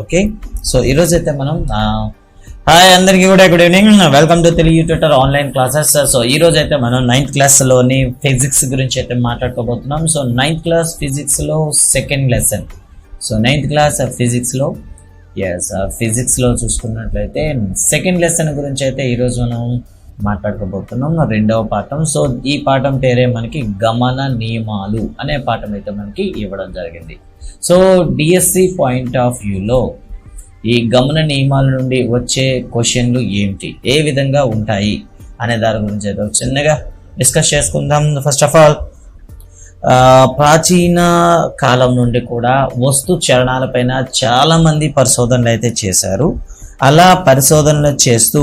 Okay, so ఈరోజు అయితే మనం హాయ్ అందరికీ కూడా good evening, welcome to Telugu tutor online classes. So ఈ రోజు అయితే మనం 9th క్లాస్లోని ఫిజిక్స్ గురించి అయితే మాట్లాడుకోబోతున్నాం. సో 9th క్లాస్ ఫిజిక్స్లో second lesson. So 9th class ఫిజిక్స్లో ఫిజిక్స్లో చూసుకున్నట్లయితే సెకండ్ లెసన్ గురించి అయితే ఈరోజు మనం మాట్లాడుకోబోతున్నాం, రెండవ పాఠం. సో ఈ పాఠం పేరే మనకి గమన నియమాలు అనే పాఠం అయితే మనకి ఇవ్వడం జరిగింది. సో డిఎస్సి పాయింట్ ఆఫ్ వ్యూలో ఈ గమన నియమాల నుండి వచ్చే క్వశ్చన్లు ఏమిటి, ఏ విధంగా ఉంటాయి అనే దాని గురించి అయితే చిన్నగా డిస్కస్ చేసుకుందాం. ఫస్ట్ ఆఫ్ ఆల్, ప్రాచీన కాలం నుండి కూడా వస్తు చలనాలపైన చాలా మంది పరిశోధనలు అయితే చేశారు. అలా పరిశోధనలు చేస్తూ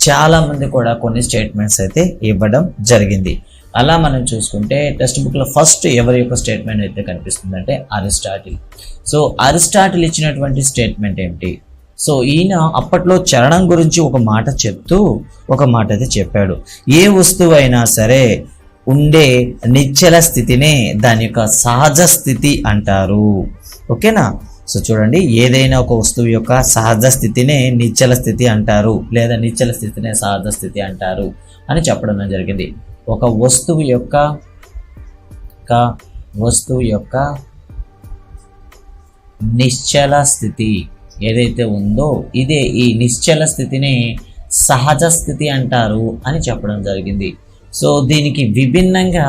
చాలా మంది కూడా కొన్ని స్టేట్మెంట్స్ అయితే ఇవ్వడం జరిగింది. అలా మనం చూసుకుంటే టెక్స్ట్ బుక్లో ఫస్ట్ ఎవరి యొక్క స్టేట్మెంట్ అయితే కనిపిస్తుందంటే అరిస్టాటిల్. సో అరిస్టాటిల్ ఇచ్చినటువంటి స్టేట్మెంట్ ఏమిటి? సో ఈయన అప్పట్లో చలనం గురించి ఒక మాట చెప్తూ ఒక మాట అయితే చెప్పాడు. ఏ వస్తువు అయినా సరే ఉండే నిశ్చల స్థితినే దాని యొక్క సహజ స్థితి అంటారు. ఓకేనా? సో చూడండి, ఏదైనా ఒక వస్తువు యొక్క సహజ స్థితినే నిశ్చల స్థితి అంటారు, లేదా నిశ్చల స్థితినే సహజ స్థితి అంటారు అని చెప్పడం జరిగింది. ఒక వస్తువు యొక్క నిశ్చల స్థితి ఏదైతే ఉందో ఇదే ఈ నిశ్చల స్థితిని సహజ స్థితి అంటారు అని చెప్పడం జరిగింది. సో దీనికి విభిన్నంగా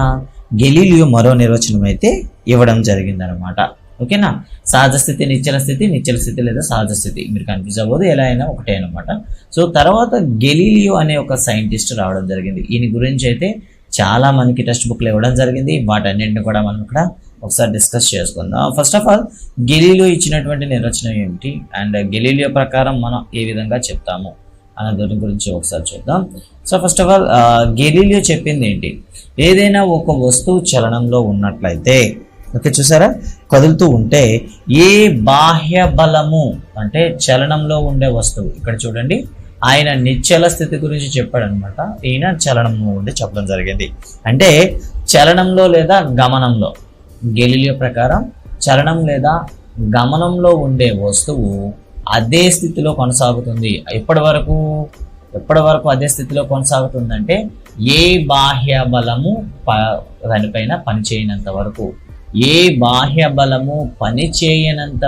గెలీలియో మరో నిర్వచనం అయితే ఇవ్వడం జరిగింది అనమాట. ఓకేనా? సహజ స్థితి, నిశ్చల స్థితి, నిశ్చల స్థితి లేదా సహజ స్థితి, మీరు కన్ఫ్యూజ్ అవ్వదు, ఎలా అయినా ఒకటే అనమాట. సో తర్వాత గెలీలియో అనే ఒక సైంటిస్ట్ రావడం జరిగింది. ఈయన గురించి అయితే చాలా మనకి టెక్స్ట్ బుక్లో ఇవ్వడం జరిగింది. వాటన్నింటిని కూడా మనం ఇక్కడ ఒకసారి డిస్కస్ చేసుకుందాం. ఫస్ట్ ఆఫ్ ఆల్, గెలీలియో ఇచ్చినటువంటి నిర్వచనం ఏమిటి అండ్ గెలీలియో ప్రకారం మనం ఏ విధంగా చెప్తాము అనే దాని గురించి ఒకసారి చూద్దాం. So first of all, Galileo చెప్పింది ఏంటి? ఏదైనా ఒక వస్తువు చలనంలో ఉన్నట్లయితే, ఓకే చూసారా, కదులుతూ ఉంటే ఏ బాహ్య బలము అంటే చలనంలో ఉండే వస్తువు, ఇక్కడ చూడండి ఆయన నిశ్చల స్థితి గురించి చెప్పాడు అనమాట. ఈయన చలనంలో ఉండి చెప్పడం జరిగింది. అంటే చలనంలో లేదా గమనంలో, గెలీలియో ప్రకారం చలనం లేదా గమనంలో ఉండే వస్తువు అదే స్థితిలో కొనసాగుతుంది. ఎప్పటి వరకు అదే స్థితిలో కొనసాగుతుందంటే ఏ బాహ్య బలము దానిపైన పనిచేయనంత వరకు, ఏ బాహ్య బలము పనిచేయనంత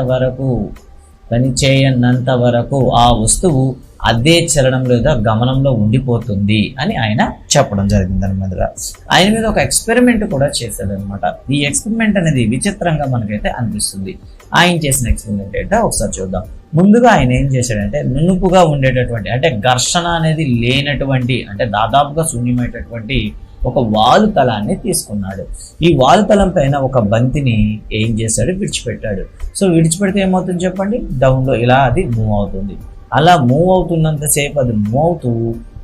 వరకు ఆ వస్తువు అదే చలనం లేదా గమనంలో ఉండిపోతుంది అని ఆయన చెప్పడం జరిగింది అనమాట. ఆయన మీద ఒక ఎక్స్పెరిమెంట్ కూడా చేశాడు అనమాట. ఈ ఎక్స్పెరిమెంట్ అనేది విచిత్రంగా మనకైతే అనిపిస్తుంది. ఆయన చేసిన ఎక్స్పెరిమెంట్ ఏంటో ఒకసారి చూద్దాం. ముందుగా ఆయన ఏం చేశాడంటే, నునుపుగా ఉండేటటువంటి అంటే ఘర్షణ అనేది లేనటువంటి అంటే దాదాపుగా శూన్యమైనటువంటి ఒక వాలుతలాన్ని తీసుకున్నాడు. ఈ వాలుతలం పైన ఒక బంతిని ఏం చేశాడు, విడిచిపెట్టాడు. సో విడిచిపెడితే ఏమవుతుంది చెప్పండి? డౌన్లో ఇలా అది మూవ్ అవుతుంది. అలా మూవ్ అవుతున్నంతసేపు అది మూవ్ అవుతూ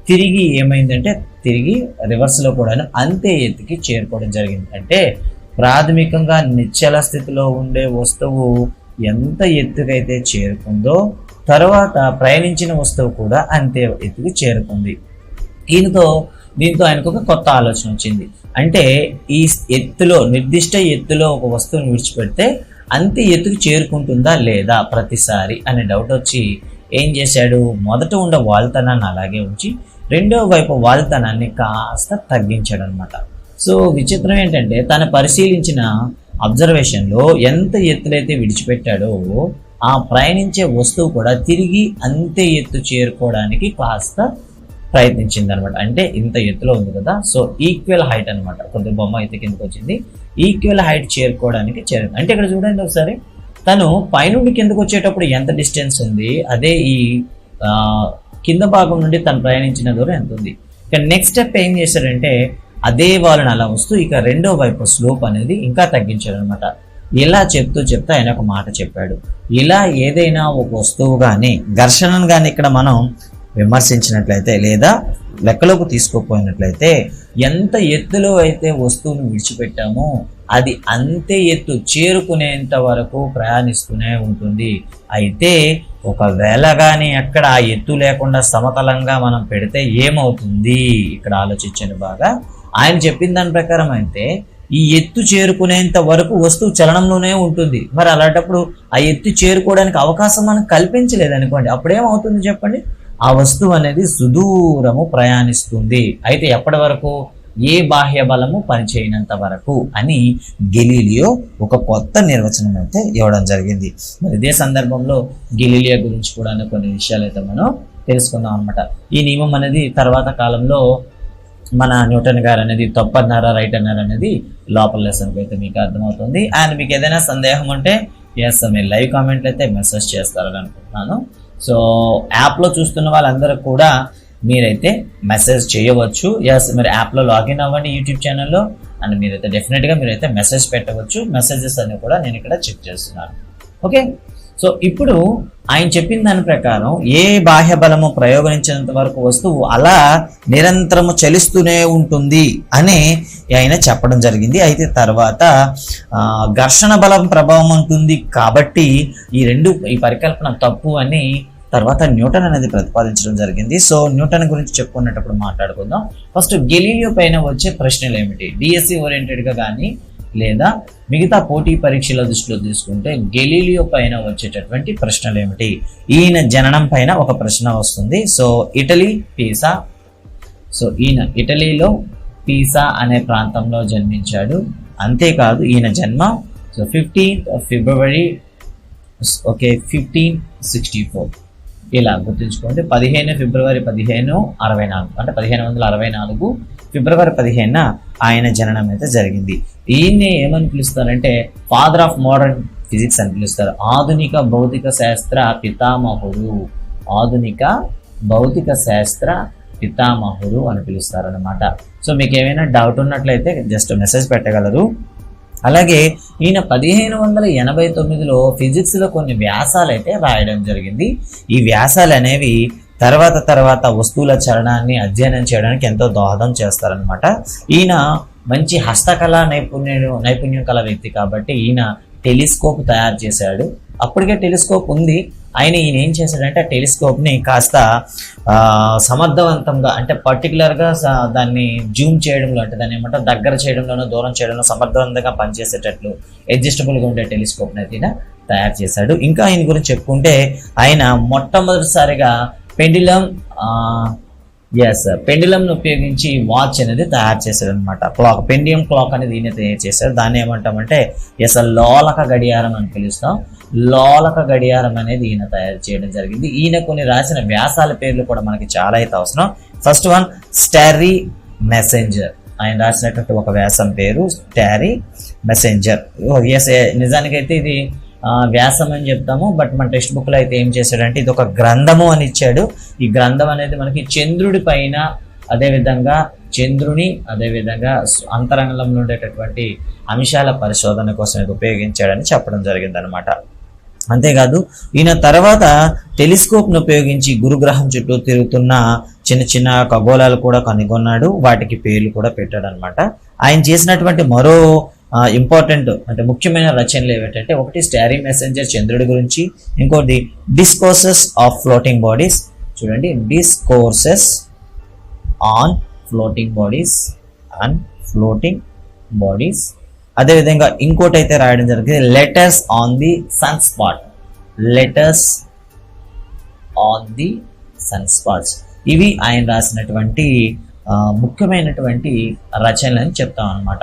తిరిగి ఏమైందంటే తిరిగి రివర్స్లో కూడా అంతే ఎత్తుకి చేరుకోవడం జరిగింది. అంటే ప్రాథమికంగా నిశ్చల స్థితిలో ఉండే వస్తువు ఎంత ఎత్తుకైతే చేరుకుందో తర్వాత ప్రయాణించిన వస్తువు కూడా అంతే ఎత్తుకి చేరుకుంది. దీంతో ఆయనకు ఒక కొత్త ఆలోచన వచ్చింది. అంటే ఈ ఎత్తులో, నిర్దిష్ట ఎత్తులో ఒక వస్తువుని విడిచిపెడితే అంతే ఎత్తుకు చేరుకుంటుందా లేదా ప్రతిసారి అనే డౌట్ వచ్చి ఏం చేశాడు, మొదట ఉండే వాలుతనాన్ని అలాగే ఉంచి రెండో వైపు వాలుతనాన్ని కాస్త తగ్గించాడు అనమాట. సో విచిత్రం ఏంటంటే, తను పరిశీలించిన అబ్జర్వేషన్లో ఎంత ఎత్తులైతే విడిచిపెట్టాడో ఆ ప్రయాణించే వస్తువు కూడా తిరిగి అంతే ఎత్తు చేరుకోవడానికి కాస్త ప్రయత్నించింది అనమాట. అంటే ఇంత ఎత్తులో ఉంది కదా, సో ఈక్వల్ హైట్ అనమాట. కొంత బొమ్మ అయితే కిందకి వచ్చింది, ఈక్వల్ హైట్ చేరుకోవడానికి చేరింది. అంటే ఇక్కడ చూడండి ఒకసారి, తను పైనుండి కిందకు వచ్చేటప్పుడు ఎంత డిస్టెన్స్ ఉంది, అదే ఈ కింద భాగం నుండి తను ప్రయాణించిన దూరం ఎంత ఉంది. ఇక నెక్స్ట్ స్టెప్ ఏం చేశాడంటే, అదే వాళ్ళని అలా వస్తూ ఇక రెండో వైపు స్లోప్ అనేది ఇంకా తగ్గించాడు అనమాట. ఇలా చెప్తూ ఆయన ఒక మాట చెప్పాడు. ఇలా ఏదైనా ఒక వస్తువు కానీ ఘర్షణను కానీ ఇక్కడ మనం విమర్శించినట్లయితే లేదా లెక్కలోకి తీసుకోపోయినట్లయితే ఎంత ఎత్తులో అయితే వస్తువును విడిచిపెట్టామో అది అంతే ఎత్తు చేరుకునేంత వరకు ప్రయాణిస్తూనే ఉంటుంది. అయితే ఒకవేళ కానీ అక్కడ ఆ ఎత్తు లేకుండా సమతలంగా మనం పెడితే ఏమవుతుంది, ఇక్కడ ఆలోచించండి బాగా. ఆయన చెప్పిన దాని ప్రకారం అయితే ఈ ఎత్తు చేరుకునేంత వరకు వస్తువు చలనంలోనే ఉంటుంది. మరి అలాంటప్పుడు ఆ ఎత్తు చేరుకోవడానికి అవకాశం మనకు కల్పించలేదు అనుకోండి, అప్పుడేమవుతుంది చెప్పండి, ఆ వస్తువు అనేది సుదూరము ప్రయాణిస్తుంది. అయితే ఎప్పటి వరకు? ఏ బాహ్య బలము పనిచేయనంత వరకు అని గెలీలియో ఒక కొత్త నిర్వచనం అయితే ఇవ్వడం జరిగింది. మరి ఇదే సందర్భంలో గెలీలియో గురించి కూడా కొన్ని విషయాలు అయితే మనం తెలుసుకుందాం అనమాట. ఈ నియమం అనేది తర్వాత కాలంలో మన న్యూటన్ గారు అనేది తప్పన్నారా రైట్ అన్నారా అనేది లోపల లెసన్కి అయితే మీకు అర్థమవుతుంది. అండ్ మీకు ఏదైనా సందేహం ఉంటే మీరు లైవ్ కామెంట్లు అయితే మెసేజ్ చేస్తారని అనుకుంటున్నాను. సో యాప్లో చూస్తున్న వాళ్ళందరూ కూడా మీరైతే మెసేజ్ చేయవచ్చు. మీరు యాప్లో లాగిన్ అవ్వండి యూట్యూబ్ ఛానల్లో, అండ్ మీరైతే డెఫినెట్గా మీరైతే మెసేజ్ పెట్టవచ్చు. మెసేజెస్ అన్ని కూడా నేను ఇక్కడ చెక్ చేస్తున్నాను. ఓకే, సో ఇప్పుడు ఆయన చెప్పిన దాని ప్రకారం ఏ బాహ్య బలము ప్రయోగించినంత వరకు వస్తువు అలా నిరంతరము చలిస్తూనే ఉంటుంది అని ఆయన చెప్పడం జరిగింది. అయితే తర్వాత ఘర్షణ బలం ప్రభావం ఉంటుంది కాబట్టి ఈ పరికల్పన తప్పు అని తర్వాత న్యూటన్ అనేది ప్రతిపాదించడం జరిగింది. సో న్యూటన్ గురించి చెప్పుకునేటప్పుడు మాట్లాడుకుందాం. ఫస్ట్ గెలీలియో పైన వచ్చే ప్రశ్నలు ఏమిటి? డిఎస్సి ఓరియంటెడ్గా కానీ లేదా మిగతా పోటీ పరీక్షల దృష్టిలో తీసుకుంటే గెలీలియో పైన వచ్చేటటువంటి ప్రశ్నలు ఏమిటి? ఈయన జననం పైన ఒక ప్రశ్న వస్తుంది. So Italy Pisa. సో ఈయన ఇటలీలో పీసా అనే ప్రాంతంలో జన్మించాడు. అంతేకాదు ఈయన జన్మ 15th February 1564. ఇలా గుర్తుంచుకోండి. 15 ఫిబ్రవరి 1564 అంటే 1564 ఫిబ్రవరి 15న ఆయన జననం అయితే జరిగింది. ఈయన్ని ఏమని పిలుస్తారంటే ఫాదర్ ఆఫ్ మోడర్న్ ఫిజిక్స్ అని పిలుస్తారు. ఆధునిక భౌతిక శాస్త్ర పితామహుడు. ఆధునిక భౌతిక శాస్త్ర పితామహుడు అని పిలుస్తారు అనమాట. సో మీకు ఏమైనా డౌట్ ఉన్నట్లయితే జస్ట్ మెసేజ్ పెట్టగలరు. అలాగే ఈయన 1589లో ఫిజిక్స్లో కొన్ని వ్యాసాలు అయితే రాయడం జరిగింది. ఈ వ్యాసాలు అనేవి తర్వాత వస్తువుల చలనాన్ని అధ్యయనం చేయడానికి ఎంతో దోహదం చేస్తారనమాట. ఈయన మంచి హస్తకళ నైపుణ్యం కల వ్యక్తి కాబట్టి ఈయన టెలిస్కోప్ తయారు చేశాడు. అప్పటికే టెలిస్కోప్ ఉంది. ఈయన ఏం చేశాడంటే ఆ టెలిస్కోప్ని కాస్త సమర్థవంతంగా అంటే పర్టికులర్గా దాన్ని జూమ్ చేయడంలో అంటే దాన్ని ఏమంటారు దగ్గర చేయడంలోనో దూరం చేయడంలో సమర్థవంతంగా పనిచేసేటట్లు అడ్జస్టబుల్గా ఉండే టెలిస్కోప్ని అయితే తయారు చేశాడు. ఇంకా ఆయన గురించి చెప్పుకుంటే ఆయన మొట్టమొదటిసారిగా పెండిలంను ఉపయోగించి వాచ్ అనేది తయారు చేశాడు అనమాట. పెండియం క్లాక్ అనేది ఈయన తయారు చేశాడు. దాన్ని ఏమంటామంటే లోలక గడియారం అని పిలుస్తాం. లోలక గడియారం అనేది ఈయన తయారు చేయడం జరిగింది. ఈయన కొన్ని రాసిన వ్యాసాల పేర్లు కూడా మనకి చాలా అయితే అవసరం. First one starry messenger. ఆయన రాసినటువంటి ఒక వ్యాసం పేరు స్టారీ మెసెంజర్. నిజానికైతే ఇది వ్యాసం అని చెప్తాము, బట్ మన టెక్స్ట్ బుక్లో అయితే ఏం చేశాడంటే ఇది ఒక గ్రంథము అని ఇచ్చాడు. ఈ గ్రంథం అనేది మనకి చంద్రుడి పైన అదేవిధంగా అంతరంగంలో ఉండేటటువంటి అంశాల పరిశోధన కోసం ఇది ఉపయోగించాడని చెప్పడం జరిగిందనమాట. అంతేకాదు ఈయన తర్వాత టెలిస్కోప్ను ఉపయోగించి గురుగ్రహం చుట్టూ తిరుగుతున్న చిన్న ఖగోళాలు కూడా కనుగొన్నాడు. వాటికి పేర్లు కూడా పెట్టాడు అనమాట. ఆయన చేసినటువంటి మరో ఇంపార్టెంట్ అంటే ముఖ్యమైన రచనలు ఏమిటంటే ఒకటి స్టారీ మెసెంజర్ చంద్రుడి గురించి, ఇంకోటి డిస్కోర్సెస్ ఆఫ్ ఫ్లోటింగ్ బాడీస్. చూడండి, డిస్కోర్సెస్ ఆన్ ఫ్లోటింగ్ బాడీస్ అదేవిధంగా ఇంకోటి అయితే రాయడం జరిగింది letters on the sunspots. ఇవి ఆయన రాసినటువంటి ముఖ్యమైనటువంటి రచనలు అని చెప్తాం అనమాట.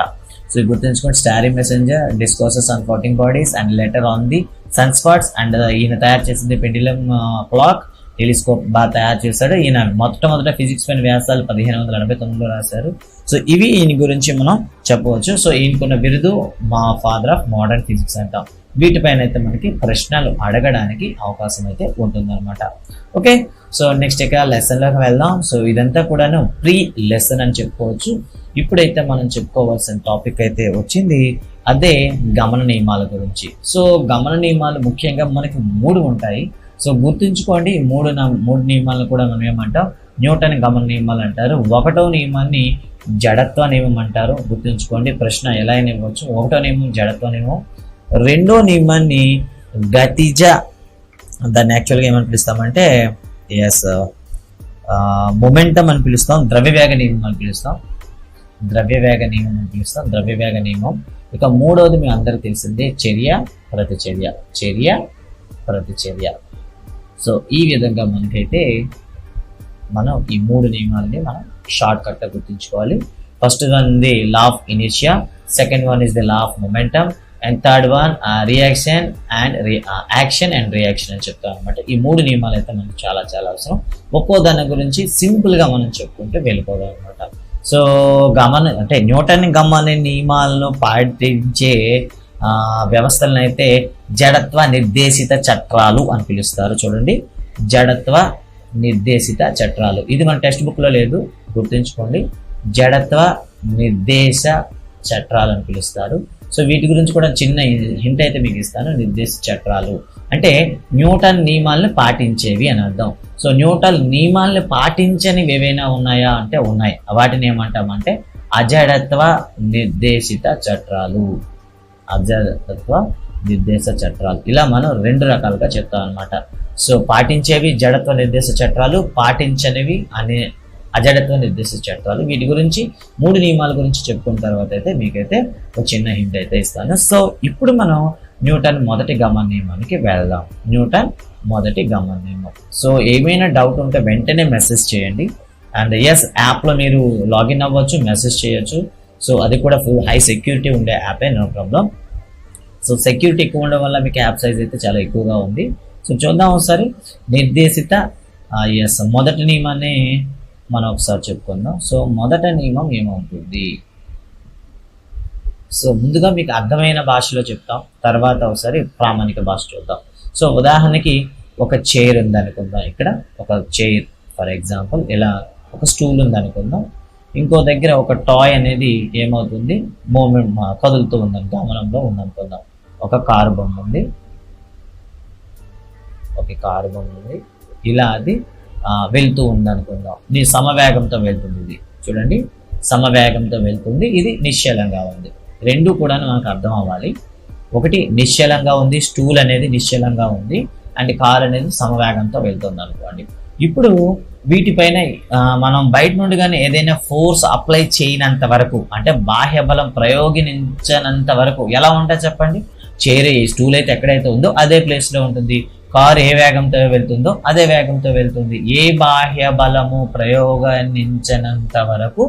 సో గుర్తుంచుకోండి, starry messenger, discourses on floating bodies and letter on the sunspots. And ఈయన తయారు చేసింది పెండిలం క్లాక్, టెలిస్కోప్ బాగా తయారు చేశాడు. ఈయన మొట్టమొదట ఫిజిక్స్ పైన వ్యాసాలు 1589లో రాశారు. సో ఇవి ఈయన గురించి మనం చెప్పవచ్చు. సో ఈయనకున్న బిరుదు మా ఫాదర్ ఆఫ్ మోడర్న్ ఫిజిక్స్ అంటాం. వీటిపైన అయితే మనకి ప్రశ్నలు అడగడానికి అవకాశం అయితే ఉంటుందన్నమాట. ఓకే, సో నెక్స్ట్ ఇక లెసన్లోకి వెళ్దాం. సో ఇదంతా కూడాను ప్రీ లెసన్ అని చెప్పుకోవచ్చు. ఇప్పుడైతే మనం చెప్పుకోవాల్సిన టాపిక్ అయితే వచ్చింది, అదే గమన నియమాల గురించి. సో గమన నియమాలు ముఖ్యంగా మనకి 3 ఉంటాయి. సో గుర్తుంచుకోండి, ఈ మూడు నియమాలను కూడా మనం ఏమంటాం, న్యూటన్ గమన నియమాలు అంటారు. 1వ నియమాన్ని జడత్వ నియమం అంటారు. గుర్తుంచుకోండి, ప్రశ్న ఎలా అయినా ఇవ్వచ్చు. 1వ నియమం జడత్వ నియమం, 2వ నియమాన్ని గతిజ, దాన్ని యాక్చువల్గా ఏమని పిలుస్తామంటే మొమెంటం అని పిలుస్తాం, ద్రవ్యవేగ నియమం అని పిలుస్తాం. ద్రవ్యవేగ నియమం అని పిలుస్తాం, ద్రవ్యవేగ నియమం. ఇక మూడవది మీ అందరికి తెలిసిందే చర్య ప్రతిచర్య, చర్య ప్రతిచర్య. సో ఈ విధంగా మనకైతే మనం ఈ మూడు నియమాలని మనం షార్ట్ కట్ గా గుర్తుంచుకోవాలి. First one the law of inertia, second one is the law of momentum, and third one reaction and action and reaction అని చెప్తాం అనమాట. ఈ మూడు నియమాలు అయితే మనకు చాలా చాలా అవసరం. ఒక్కో దాని గురించి సింపుల్ గా మనం చెప్పుకుంటూ వెళ్ళిపోదాం అనమాట. సో అంటే న్యూటన్ గమన నియమాలను పాటించే వ్యవస్థలను అయితే జడత్వ నిర్దేశిత చట్రాలు అని పిలుస్తారు. చూడండి, జడత్వ నిర్దేశిత చట్రాలు. ఇది మన టెక్స్ట్ బుక్ లో లేదు, గుర్తుంచుకోండి. జడత్వ నిర్దేశ చట్రాలు అని పిలుస్తారు. సో వీటి గురించి కూడా చిన్న హింట్ అయితే మీకు ఇస్తాను. నిర్దేశ చట్రాలు అంటే న్యూటన్ నియమాలను పాటించేవి అని అర్థం. సో న్యూటన్ నియమాలను పాటించనివి ఏవైనా ఉన్నాయా అంటే ఉన్నాయి. వాటిని ఏమంటామంటే అజడత్వ నిర్దేశిత చట్రాలు, అజడత్వ నిర్దేశ చట్రాలు. ఇలా మనం రెండు రకాలుగా చెప్తాం అనమాట. సో పాటించేవి జడత్వ నిర్దేశ చట్రాలు, పాటించనివి అనే అజడత్వ నిర్దేశ చట్టాలు. వీటి గురించి మూడు నియమాల గురించి చెప్పుకున్న తర్వాత అయితే మీకైతే ఒక చిన్న హింట్ అయితే ఇస్తాను. సో ఇప్పుడు మనం న్యూటన్ మొదటి గమన నియమానికి వెళ్దాం. న్యూటన్ మొదటి గమన నియమం. సో ఏమైనా డౌట్ ఉంటే వెంటనే మెసేజ్ చేయండి. అండ్ ఎస్, యాప్లో మీరు లాగిన్ అవ్వచ్చు, మెసేజ్ చేయొచ్చు. సో అది కూడా ఫుల్ హై సెక్యూరిటీ ఉండే యాపే, నో ప్రాబ్లం. సో సెక్యూరిటీ ఎక్కువ ఉండడం వల్ల మీకు యాప్ సైజ్ అయితే చాలా ఎక్కువగా ఉంది. సో చూద్దాం ఒకసారి. నిర్దేశిత ఎస్ మొదటి నియమాన్ని మనం ఒకసారి చెప్పుకుందాం. సో మొదట నియమం ఏమవుతుంది? సో ముందుగా మీకు అర్థమైన భాషలో చెప్తాం, తర్వాత ఒకసారి ప్రామాణిక భాష చూద్దాం. సో ఉదాహరణకి ఒక చైర్ ఉంది అనుకుందాం. ఇక్కడ ఒక చైర్ ఫర్ ఎగ్జాంపుల్, ఇలా ఒక స్టూల్ ఉంది అనుకుందాం. ఇంకో దగ్గర ఒక టాయ్ అనేది ఏమవుతుంది, మూమెంట్ కదులుతూ ఉందని గమనంలో ఉందనుకుందాం. ఒక కారు బొమ్మ ఉంది, ఇలా అది వెళ్తూ ఉంది అనుకుందాం. ఇది సమవేగంతో వెళ్తుంది. ఇది చూడండి, సమవేగంతో వెళ్తుంది, ఇది నిశ్చలంగా ఉంది. రెండు కూడా మనకు అర్థం అవ్వాలి. ఒకటి నిశ్చలంగా ఉంది, స్టూల్ అనేది నిశ్చలంగా ఉంది, అండ్ కార్ అనేది సమవేగంతో వెళ్తుంది అనుకోండి. ఇప్పుడు వీటిపైన మనం బయట నుండి కానీ ఏదైనా ఫోర్స్ అప్లై చేయనంత వరకు, అంటే బాహ్య బలం ప్రయోగించనంత వరకు ఎలా ఉంటుంది చెప్పండి? చైర్, స్టూల్ అయితే ఎక్కడైతే ఉందో అదే ప్లేస్లో ఉంటుంది. కారు ఏ వేగంతో వెళ్తుందో అదే వేగంతో వెళ్తుంది. ఏ బాహ్య బలము ప్రయోగించనంత వరకు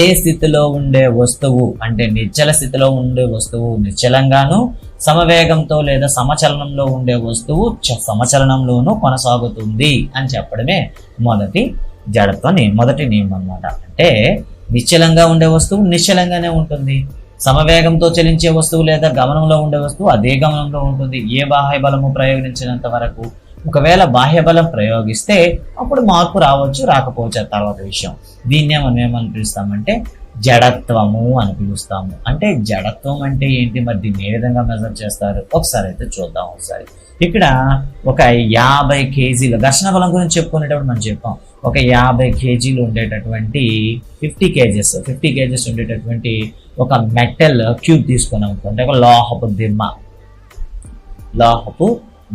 ఏ స్థితిలో ఉండే వస్తువు, అంటే నిశ్చల స్థితిలో ఉండే వస్తువు నిశ్చలంగాను, సమవేగంతో లేదా సమచలనంలో ఉండే వస్తువు సమచలనంలోనూ కొనసాగుతుంది అని చెప్పడమే మొదటి జడత్వ మొదటి నియమం అన్నమాట. అంటే నిశ్చలంగా ఉండే వస్తువు నిశ్చలంగానే ఉంటుంది, సమవేగంతో చలించే వస్తువు లేదా గమనంలో ఉండే వస్తువు అదే గమనంలో ఉంటుంది ఏ బాహ్య బలము ప్రయోగించినంత వరకు. ఒకవేళ బాహ్య బలం ప్రయోగిస్తే అప్పుడు మార్పు రావచ్చు, రాకపోవచ్చు, తర్వాత విషయం. దీన్నే మనం ఏమని పిలుస్తామంటే జడత్వము అని పిలుస్తాము. అంటే జడత్వం అంటే ఏంటి, మరి దీన్ని ఏ విధంగా మెజర్ చేస్తారు ఒకసారి అయితే చూద్దాం. ఒకసారి ఇక్కడ ఒక 50 కేజీలు ఘర్షణ బలం గురించి చెప్పుకునేటప్పుడు మనం చెప్పాం. ఒక 50 కేజీలు ఉండేటటువంటి 50 కేజెస్ ఉండేటటువంటి ఒక మెటల్ క్యూబ్ తీసుకున్నాం అనుకోండి. ఒక లోహపు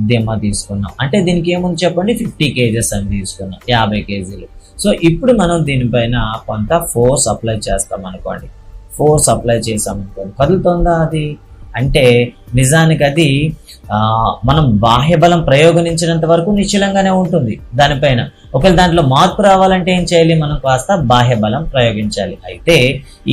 దిమ్మ తీసుకున్నాం. అంటే దీనికి ఏముంది చెప్పండి, 50 కేజెస్ అని తీసుకున్నాం, 50 కేజీలు. సో ఇప్పుడు మనం దీనిపైన కొంత ఫోర్స్ అప్లై చేస్తాం అనుకోండి. ఫోర్స్ అప్లై చేసామనుకోండి, కదులుతుందా అది? అంటే నిజానికి అది మనం బాహ్య బలం ప్రయోగించినంత వరకు నిశ్చలంగానే ఉంటుంది దానిపైన. ఒకవేళ దాంట్లో మార్పు రావాలంటే ఏం చేయాలి, మనం కాస్త బాహ్య బలం ప్రయోగించాలి. అయితే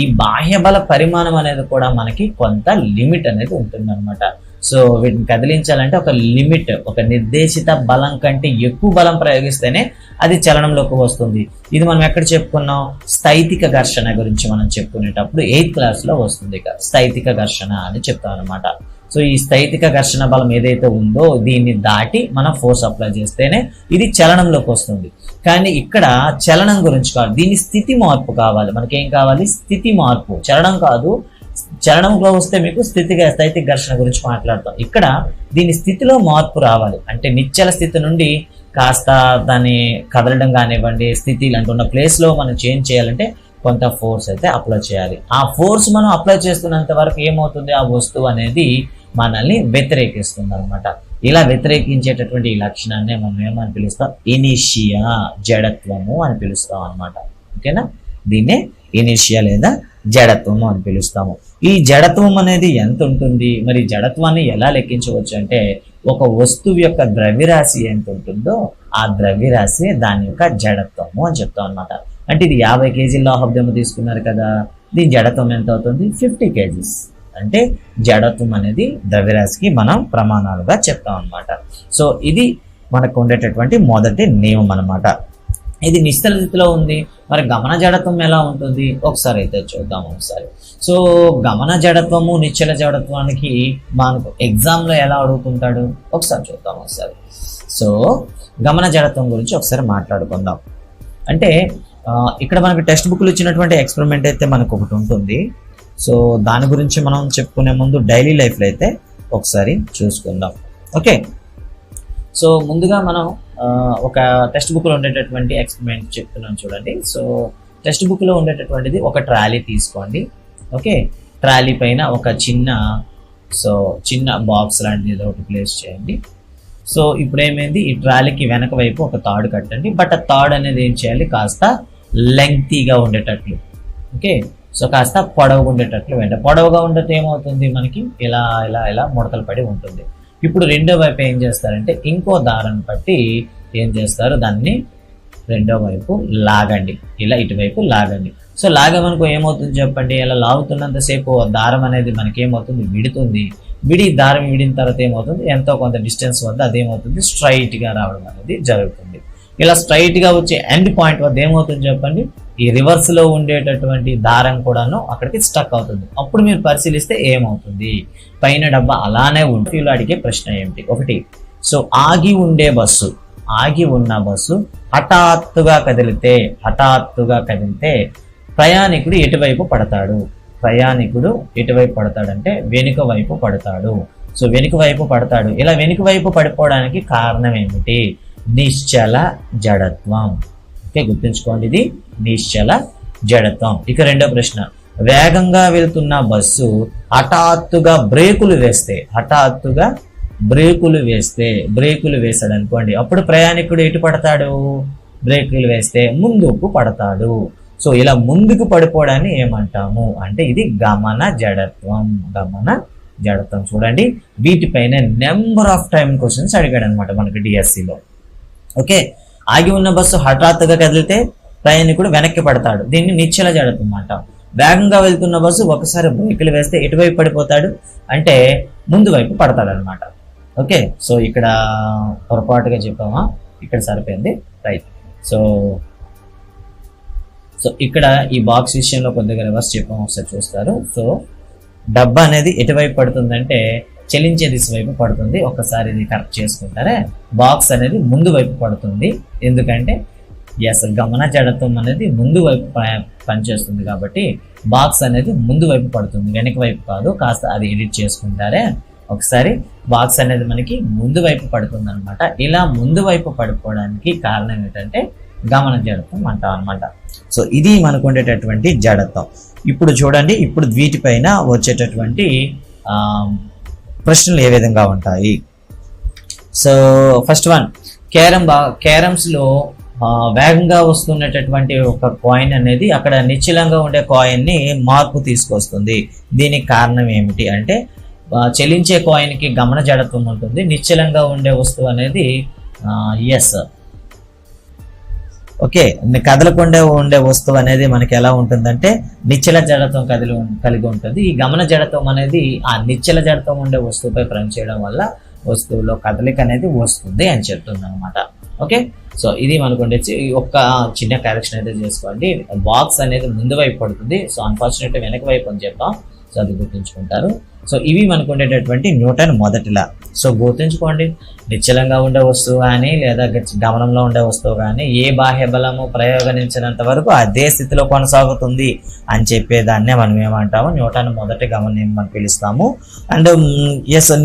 ఈ బాహ్య బల పరిమాణం అనేది కూడా మనకి కొంత లిమిట్ అనేది ఉంటుందన్నమాట. సో వీటిని కదిలించాలంటే ఒక లిమిట్, ఒక నిర్దేశిత బలం కంటే ఎక్కువ బలం ప్రయోగిస్తేనే అది చలనంలోకి వస్తుంది. ఇది మనం ఎక్కడ చెప్పుకున్నాం, స్థైతిక ఘర్షణ గురించి మనం చెప్పుకునేటప్పుడు 8th క్లాస్లో వస్తుంది. స్థైతిక ఘర్షణ అని చెప్తాం అనమాట. సో ఈ స్థైతిక ఘర్షణ బలం ఏదైతే ఉందో దీన్ని దాటి మనం ఫోర్స్ అప్లై చేస్తేనే ఇది చలనంలోకి వస్తుంది. కానీ ఇక్కడ చలనం గురించి కాదు, దీని స్థితి మార్పు కావాలి. మనకేం కావాలి, స్థితి మార్పు, చలనం కాదు. చలనంలో వస్తే మీకు స్థైతిక ఘర్షణ గురించి మాట్లాడతాం. ఇక్కడ దీని స్థితిలో మార్పు రావాలి. అంటే నిశ్చల స్థితి నుండి కాస్త దాన్ని కదలడం కానివ్వండి, స్థితి అంటున్న ప్లేస్లో మనం చేంజ్ చేయాలంటే కొంత ఫోర్స్ అయితే అప్లై చేయాలి. ఆ ఫోర్స్ మనం అప్లై చేస్తున్నంత వరకు ఏమవుతుంది, ఆ వస్తువు అనేది మనల్ని వ్యతిరేకిస్తుంది అనమాట. ఇలా వ్యతిరేకించేటటువంటి ఈ లక్షణాన్ని మనం ఏమని పిలుస్తాం, ఇనీషియా, జడత్వము అని పిలుస్తాం అనమాట. ఓకేనా? దీన్నే ఇనీషియా లేదా జడత్వము అని పిలుస్తాము. ఈ జడత్వం అనేది ఎంత ఉంటుంది, మరి జడత్వాన్ని ఎలా లెక్కించవచ్చు అంటే ఒక వస్తువు యొక్క ద్రవ్యరాశి ఎంత ఉంటుందో ఆ ద్రవ్యరాశి దాని యొక్క జడత్వము అని చెప్తాం అనమాట. అంటే ఇది 50 కేజీల లోహబ్దము తీసుకున్నారు కదా, దీని జడత్వం ఎంత అవుతుంది 50 కేజీస్. అంటే జడత్వం అనేది ద్రవ్యరాశికి మనం ప్రమాణాలుగా చెప్తాం అనమాట. సో ఇది మనకు ఉండేటటువంటి మొదటి నియమం అనమాట. ఇది నిశ్చల స్థితిలో ఉంది. మరి గమన జడత్వం ఎలా ఉంటుంది ఒకసారి అయితే చూద్దాం ఒకసారి. సో గమన జడత్వము నిశ్చల జడత్వానికి మనకు ఎగ్జామ్లో ఎలా అడుగుతుంటాడు ఒకసారి చూద్దాం ఒకసారి. సో గమన జడత్వం గురించి ఒకసారి మాట్లాడుకుందాం. అంటే ఇక్కడ మనకు టెక్స్ట్ బుక్లు ఇచ్చినటువంటి ఎక్స్పెరిమెంట్ అయితే మనకు ఒకటి ఉంటుంది. సో దాని గురించి మనం చెప్పుకునే ముందు డైలీ లైఫ్లో అయితే ఒకసారి చూసుకుందాం. ఓకే, సో ముందుగా మనం ఒక టెక్స్ట్ బుక్లో ఉండేటటువంటి ఎక్స్పెరిమెంట్ చెప్తున్నాను చూడండి. సో టెక్స్ట్ బుక్లో ఉండేటటువంటిది ఒక ట్రాలీ తీసుకోండి. ఓకే, ట్రాలీ పైన ఒక చిన్న బాక్స్ లాంటిది ఒకటి ప్లేస్ చేయండి. సో ఇప్పుడు ఏమైంది, ఈ ట్రాలీకి వెనక వైపు ఒక తాడు కట్టండి. బట్ ఆ తాడు అనేది ఏం చేయాలి, కాస్త లెంగ్తీగా ఉండేటట్లు. ఓకే, సో కాస్త పొడవుగా ఉండేటట్లు వెంట పొడవుగా ఉండేది ఏమవుతుంది మనకి ఇలా ఇలా ఇలా ముడతలు పడి ఉంటుంది. ఇప్పుడు రెండో వైపు ఏం చేస్తారంటే ఇంకో దారం పట్టి ఏం చేస్తారు, దాన్ని రెండో వైపు లాగండి, ఇలా ఇటువైపు లాగండి. సో లాగమనుకో ఏమవుతుంది చెప్పండి, ఇలా లాగుతున్నంతసేపు దారం అనేది మనకి ఏమవుతుంది విడుతుంది. దారం విడిన తర్వాత ఏమవుతుంది, ఎంతో కొంత డిస్టెన్స్ వద్ద అదేమవుతుంది స్ట్రైట్గా రావడం అనేది జరుగుతుంది. ఇలా స్ట్రైట్గా వచ్చే ఎండ్ పాయింట్ వద్ద ఏమవుతుంది చెప్పండి, ఈ రివర్స్లో ఉండేటటువంటి దారం కూడాను అక్కడికి స్టక్ అవుతుంది. అప్పుడు మీరు పరిశీలిస్తే ఏమవుతుంది, పైన డబ్బా అలానే ఉంటుంది. అడిగే ప్రశ్న ఏమిటి, ఒకటి, సో ఆగి ఉన్న బస్సు హఠాత్తుగా కదిలితే ప్రయాణికుడు ఎటువైపు పడతాడంటే వెనుక వైపు పడతాడు. సో వెనుక వైపు పడతాడు. ఇలా వెనుక వైపు పడిపోవడానికి కారణం ఏమిటి, నిశ్చల జడత్వం. ఓకే, గుర్తుంచుకోండి, ఇది నిశ్చల జడత్వం. ఇక రెండో ప్రశ్న, వేగంగా వెళ్తున్న బస్సు హఠాత్తుగా బ్రేకులు వేస్తాడు అనుకోండి, అప్పుడు ప్రయాణికుడు ఎటు పడతాడు, బ్రేకులు వేస్తే ముందుకు పడతాడు. సో ఇలా ముందుకు పడిపోవడాన్ని ఏమంటాము అంటే ఇది గమన జడత్వం. చూడండి, వీటిపైన నెంబర్ ఆఫ్ టైం క్వశ్చన్స్ అడిగాడు అనమాట మనకి డిఎస్సిలో. ఓకే, ఆగి ఉన్న బస్సు హఠాత్తుగా కదిలితే ప్రయాణికుడు వెనక్కి పడతాడు, దీన్ని నిశ్చల జడత్వం అంటాం. వేగంగా వెళ్తున్న బస్సు ఒకసారి బ్రేకులు వేస్తే ఎటువైపు పడిపోతాడు అంటే ముందు వైపు పడతాడు అనమాట. ఓకే, సో ఇక్కడ పొరపాటుగా చెప్పామా, ఇక్కడ సరిపోయింది, రైట్. సో ఇక్కడ ఈ బాక్స్ విషయంలో కొద్దిగా రివర్స్ చెప్పాము, ఒకసారి చూస్తారు. సో డబ్బా అనేది ఎటువైపు పడుతుందంటే చలించే దిశ వైపు పడుతుంది. ఒకసారి ఇది కరెక్ట్ చేసుకుంటారే, బాక్స్ అనేది ముందు వైపు పడుతుంది. ఎందుకంటే గమన జడత్వం అనేది ముందు వైపు పనిచేస్తుంది కాబట్టి బాక్స్ అనేది ముందు వైపు పడుతుంది, వెనక వైపు కాదు. కాస్త అది ఎడిట్ చేసుకుంటారే ఒకసారి. బాక్స్ అనేది మనకి ముందు వైపు పడుతుంది అనమాట. ఇలా ముందు వైపు పడిపోవడానికి కారణం ఏంటంటే గమన జడత్వం అంటాం అనమాట. సో ఇది మనకు ఉండేటటువంటి జడత్వం. ఇప్పుడు చూడండి, ఇప్పుడు వీటిపైన వచ్చేటటువంటి ప్రశ్నలు ఏ విధంగా ఉంటాయి. సో ఫస్ట్ వన్, క్యారమ్స్లో వేగంగా వస్తున్నటువంటి ఒక కాయిన్ అనేది అక్కడ నిశ్చలంగా ఉండే కాయిన్ని మార్పు తీసుకొస్తుంది. దీనికి కారణం ఏమిటి అంటే చలించే కాయిన్కి గమన జడత్వం ఉంటుంది, నిశ్చలంగా ఉండే వస్తువు అనేది ఎస్. ఓకే, కదలకుండా ఉండే వస్తువు అనేది మనకి ఎలా ఉంటుందంటే నిశ్చల జడత్వం కలిగి ఉంటుంది. ఈ గమన జడత్వం అనేది ఆ నిశ్చల జడత్వం ఉండే వస్తువుపై పనిచేయడం వల్ల వస్తువులో కదలిక అనేది వస్తుంది అని చెప్తుంది అనమాట. ఓకే, సో ఇది మనకు ఉండేసి ఒక్క చిన్న కరెక్షన్ అయితే చేసుకోండి. బాక్స్ అనేది ముందు వైపు పడుతుంది, సో అన్ఫార్చునేట్ వెనక వైపు అని చెప్పాం. సో అది గుర్తుంచుకుంటారు. సో ఇవి మనకు ఉండేటటువంటి న్యూటన్ మొదటిలా. సో గుర్తుంచుకోండి, నిశ్చలంగా ఉండే వస్తువు కానీ లేదా గమనంలో ఉండే వస్తువు కానీ ఏ బాహ్య బలము ప్రయోగించినంత వరకు అదే స్థితిలో కొనసాగుతుంది అని చెప్పేదాన్నే మనం ఏమంటాము, న్యూటన్ మొదటి గమనం మనం పిలుస్తాము. అండ్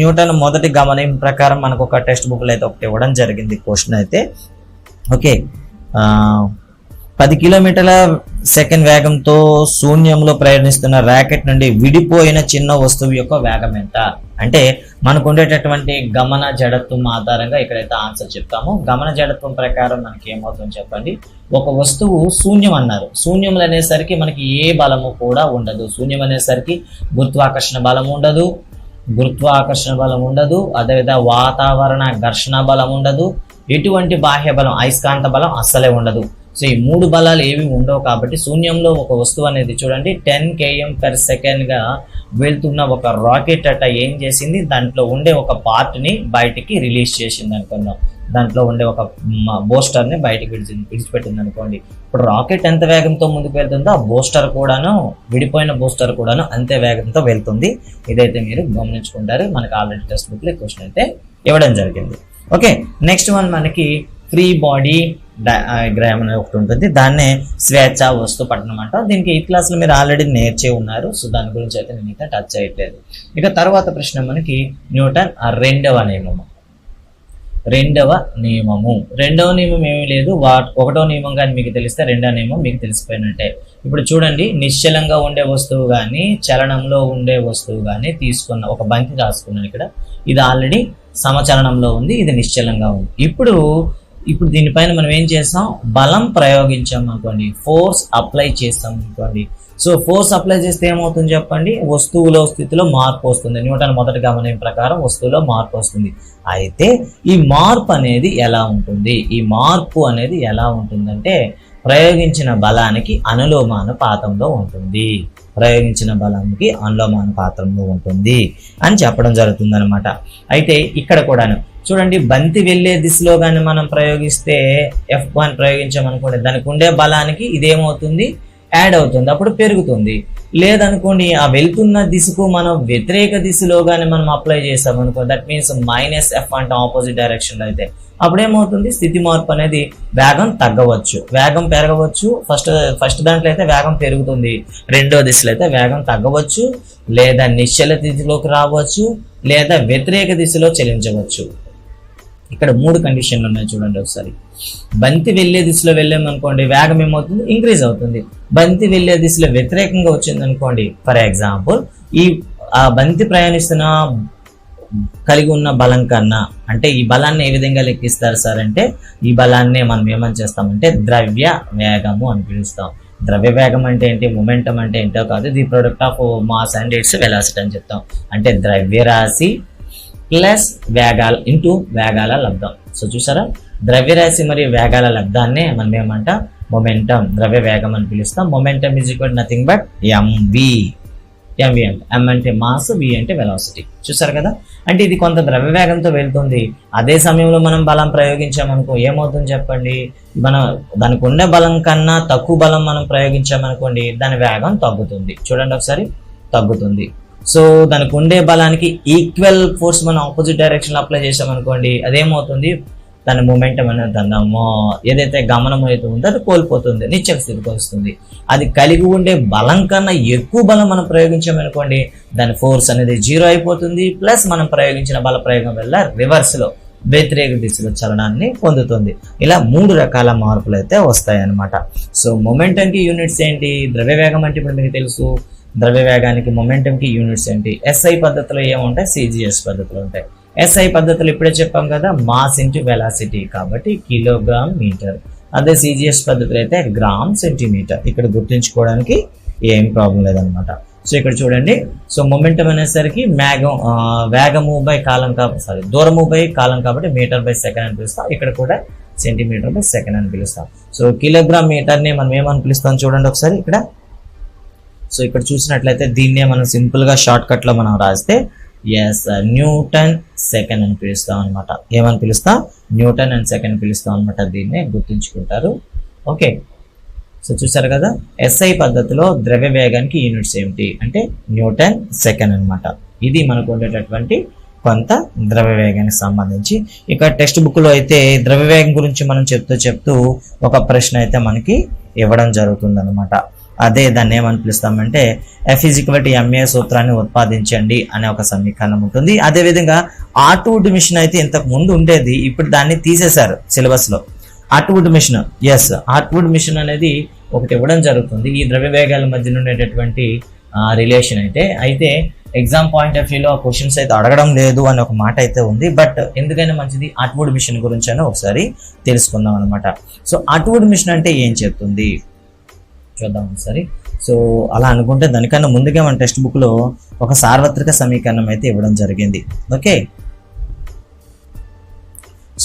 న్యూటన్ మొదటి గమనం ప్రకారం మనకు ఒక టెక్స్ట్ బుక్లో అయితే ఒకటి ఇవ్వడం జరిగింది క్వశ్చన్ అయితే. ఓకే, 10 కిలోమీటర్ల సెకండ్ వేగంతో శూన్యంలో ప్రయాణిస్తున్న రాకెట్ నుండి విడిపోయిన చిన్న వస్తువు యొక్క వేగం ఎంత? అంటే మనకు ఉండేటటువంటి గమన జడత్వం ఆధారంగా ఇక్కడైతే ఆన్సర్ చెప్తాము. గమన జడత్వం ప్రకారం మనకి ఏమవుతుందో చెప్పండి. ఒక వస్తువు శూన్యం అన్నారు. శూన్యం అనేసరికి మనకి ఏ బలము కూడా ఉండదు. శూన్యం అనేసరికి గురుత్వాకర్షణ బలం ఉండదు, అదేవిధంగా వాతావరణ ఘర్షణ బలం ఉండదు, ఎటువంటి బాహ్య బలం అయస్కాంత బలం అస్సలే ఉండదు. సో ఈ 3 బలాలు ఏవి ఉండవు కాబట్టి శూన్యంలో ఒక వస్తువు అనేది చూడండి 10 km/s గా వెళ్తున్న ఒక రాకెట్ అట్ట ఏం చేసింది, దాంట్లో ఉండే ఒక పార్ట్ని బయటికి రిలీజ్ చేసింది అనుకున్నాం. దాంట్లో ఉండే ఒక బూస్టర్ని బయటికి విడిచిపెట్టింది అనుకోండి. ఇప్పుడు రాకెట్ ఎంత వేగంతో ముందుకు వెళ్తుందో ఆ బూస్టర్ కూడాను, విడిపోయిన బూస్టర్ కూడాను అంతే వేగంతో వెళ్తుంది. ఇదైతే మీరు గమనించుకుంటారు. మనకి ఆల్రెడీ టెక్స్ట్ బుక్లో క్వశ్చన్ అయితే ఇవ్వడం జరిగింది. ఓకే, నెక్స్ట్ వన్ మనకి ఫ్రీ బాడీ డయాగ్రామ్ అనేది ఒకటి ఉంటుంది. దాన్నే స్వేచ్ఛ వస్తు పట్టణం అంటాం. దీనికి ఈ క్లాస్లో మీరు ఆల్రెడీ నేర్చే ఉన్నారు. సో దాని గురించి అయితే నేను ఇంకా టచ్ చేయట్లేదు. ఇక తర్వాత ప్రశ్న మనకి న్యూటన్ రెండవ నియమము. రెండవ నియమం ఏమీ లేదు. ఒకటో నియమం కానీ మీకు తెలిస్తే రెండవ నియమం మీకు తెలిసిపోయినట్టే. ఇప్పుడు చూడండి, నిశ్చలంగా ఉండే వస్తువు కానీ చలనంలో ఉండే వస్తువు కానీ తీసుకున్న ఒక బంతి రాసుకున్నాను ఇక్కడ. ఇది ఆల్రెడీ సమచలనంలో ఉంది, ఇది నిశ్చలంగా ఉంది. ఇప్పుడు దీనిపైన మనం ఏం చేస్తాం, బలం ప్రయోగించాం అనుకోండి, ఫోర్స్ అప్లై చేస్తాం అనుకోండి. సో ఫోర్స్ అప్లై చేస్తే ఏమవుతుంది చెప్పండి, వస్తువులో స్థితిలో మార్పు వస్తుంది. న్యూటన్ మొదటి గమనం ప్రకారం వస్తువులో మార్పు వస్తుంది. అయితే ఈ మార్పు అనేది ఎలా ఉంటుందంటే ప్రయోగించిన బలానికి అనులోమానుపాతంలో ఉంటుంది అని చెప్పడం జరుగుతుంది అనమాట. అయితే ఇక్కడ కూడాను చూడండి, బంతి వెళ్ళే దిశలో కానీ మనం ప్రయోగిస్తే F1 ప్రయోగించామనుకోండి, దానికి ఉండే బలానికి ఇదేమవుతుంది, యాడ్ అవుతుంది, అప్పుడు పెరుగుతుంది. లేదనుకోండి, ఆ వెళ్తున్న దిశకు మనం వ్యతిరేక దిశలో కానీ మనం అప్లై చేసామనుకో, దట్ మీన్స్ -F అంటే ఆపోజిట్ డైరెక్షన్లో అయితే అప్పుడు ఏమవుతుంది, స్థితి మార్పు అనేది వేగం తగ్గవచ్చు, వేగం పెరగవచ్చు. ఫస్ట్ దాంట్లో అయితే వేగం పెరుగుతుంది, రెండో దిశలో అయితే వేగం తగ్గవచ్చు, లేదా నిశ్చల దిశలోకి రావచ్చు, లేదా వ్యతిరేక దిశలో చలించవచ్చు. ఇక్కడ 3 కండిషన్లు ఉన్నాయి చూడండి ఒకసారి. బంతి వెళ్ళే దిశలో వెళ్ళామనుకోండి, వేగం ఏమవుతుంది, ఇంక్రీజ్ అవుతుంది. బంతి వెళ్ళే దిశలో వ్యతిరేకంగా వచ్చింది అనుకోండి, ఫర్ ఎగ్జాంపుల్ ఆ బంతి ప్రయాణిస్తున్న కలిగి ఉన్న బలం కన్నా, అంటే ఈ బలాన్ని ఏ విధంగా లెక్కిస్తారు సార్ అంటే, ఈ బలాన్ని మనం ఏమని చేస్తామంటే ద్రవ్య వేగము అని పిలుస్తాం. ద్రవ్య వేగం అంటే ఏంటి, మొమెంటం అంటే ఏంటో కాదు, the product of mass and it's velocity అని చెప్తాం. అంటే ద్రవ్యరాశి ప్లస్ వేగాల ఇంటూ వేగాల లబ్ధం. సో చూసారా, ద్రవ్యరాశి మరియు వేగాల లబ్ధాన్నే మనం ఏమంటాం, మొమెంటం, ద్రవ్య వేగం అని పిలుస్తాం. Momentum is equal nothing but mv అంటే m అంటే మాస్, v అంటే వెలాసిటీ. చూసారు కదా, అంటే ఇది కొంత ద్రవ్య వేగంతో వెళ్తుంది. అదే సమయంలో మనం బలం ప్రయోగించామనుకో ఏమవుతుంది చెప్పండి, మనం దానికి ఉండే బలం కన్నా తక్కువ బలం మనం ప్రయోగించామనుకోండి, దాని వేగం తగ్గుతుంది. చూడండి ఒకసారి, తగ్గుతుంది. సో దానికి ఉండే బలానికి ఈక్వల్ ఫోర్స్ మనం ఆపోజిట్ డైరెక్షన్ అప్లై చేసామనుకోండి, అదేమవుతుంది, దాని మూమెంటం అనేది ఏదైతే గమనం అయితే ఉందో అది కోల్పోతుంది, నిశ్చల స్థితికి వస్తుంది. అది కలిగి ఉండే బలం కన్నా ఎక్కువ బలం మనం ప్రయోగించామనుకోండి, దాని ఫోర్స్ అనేది 0 అయిపోతుంది. ప్లస్ మనం ప్రయోగించిన బల ప్రయోగం వల్ల రివర్స్లో వ్యతిరేక దిశలో చలనాన్ని పొందుతుంది. ఇలా 3 రకాల మార్పులు అయితే వస్తాయి అన్నమాట. సో మొమెంటంకి యూనిట్స్ ఏంటి, ద్రవ్య వేగం అంటే ఇప్పుడు మీకు తెలుసు, ద్రవ్య వేగానికి మొమెంటంకి యూనిట్స్ ఏంటి, SI పద్ధతిలో ఏముంటాయి, CGS పద్ధతిలో ఉంటాయి. SI పద్ధతులు ఇప్పుడే చెప్పాం కదా, మాస్ ఇంటూ వెలాసిటీ, కాబట్టి కిలోగ్రామ్ మీటర్. అదే CGS పద్ధతులు అయితే గ్రామ్ సెంటీమీటర్. ఇక్కడ గుర్తుంచుకోవడానికి ఏం ప్రాబ్లం లేదనమాట. సో ఇక్కడ చూడండి, సో మొమెంటం అనేసరికి వేగము బై కాలం కాబట్టి దూరము బై కాలం కాబట్టి మీటర్/సెకండ్ అని పిలుస్తాం. ఇక్కడ కూడా సెంటీమీటర్/సెకండ్ అని పిలుస్తాం. సో కిలోగ్రామ్ మీటర్ని మనం ఏమని పిలుస్తాం చూడండి ఒకసారి ఇక్కడ. సో ఇక్కడ చూసినట్లయితే దీన్నే మనం సింపుల్ గా షార్ట్ కట్ లో మనం రాస్తే న్యూటన్ సెకండ్ అని పిలుస్తాం అనమాట. ఏమని పిలుస్తాం, న్యూటన్ అండ్ సెకండ్ పిలుస్తాం అనమాట. దీన్నే గుర్తుంచుకుంటారు. ఓకే, సో చూసారు కదా, SI పద్ధతిలో ద్రవ్య వేగానికి యూనిట్స్ ఏమిటి అంటే న్యూటన్ సెకండ్ అనమాట. ఇది మనకు ఉండేటటువంటి కొంత ద్రవ్య వేగానికి సంబంధించి. ఇక టెక్స్ట్ బుక్ లో అయితే ద్రవ్య వేగం గురించి మనం చెప్తూ ఒక ప్రశ్న అయితే మనకి ఇవ్వడం జరుగుతుంది అనమాట. అదే దాన్ని ఏమని పిలుస్తామంటే F=ma సూత్రాన్ని ఉత్పాదించండి అనే ఒక సమీకరణం ఉంటుంది. అదేవిధంగా R2 డివిజన్ అయితే ఇంతకు ముందు ఉండేది, ఇప్పుడు దాన్ని తీసేశారు సిలబస్ లో. Heartwood mission, yes, heartwood mission అనేది ఒకటి ఇవ్వడం జరుగుతుంది ఈ ద్రవ్య వేగాల మధ్య ఉండేటటువంటి రిలేషన్ అయితే ఎగ్జామ్ పాయింట్ ఆఫ్ వ్యూలో ఆ క్వశ్చన్స్ అయితే అడగడం లేదు అని ఒక మాట అయితే ఉంది. బట్ ఎందుకైనా మంచిది హార్ట్వుడ్ మిషన్ గురించి అని ఒకసారి తెలుసుకుందాం అనమాట. సో హార్ట్వుడ్ మిషన్ అంటే ఏం చెప్తుంది చూద్దాం ఒకసారి. సో అలా అనుకుంటే దానికన్నా ముందుగా మన టెక్స్ట్ బుక్లో ఒక సార్వత్రిక సమీకరణం అయితే ఇవ్వడం జరిగింది. ఓకే,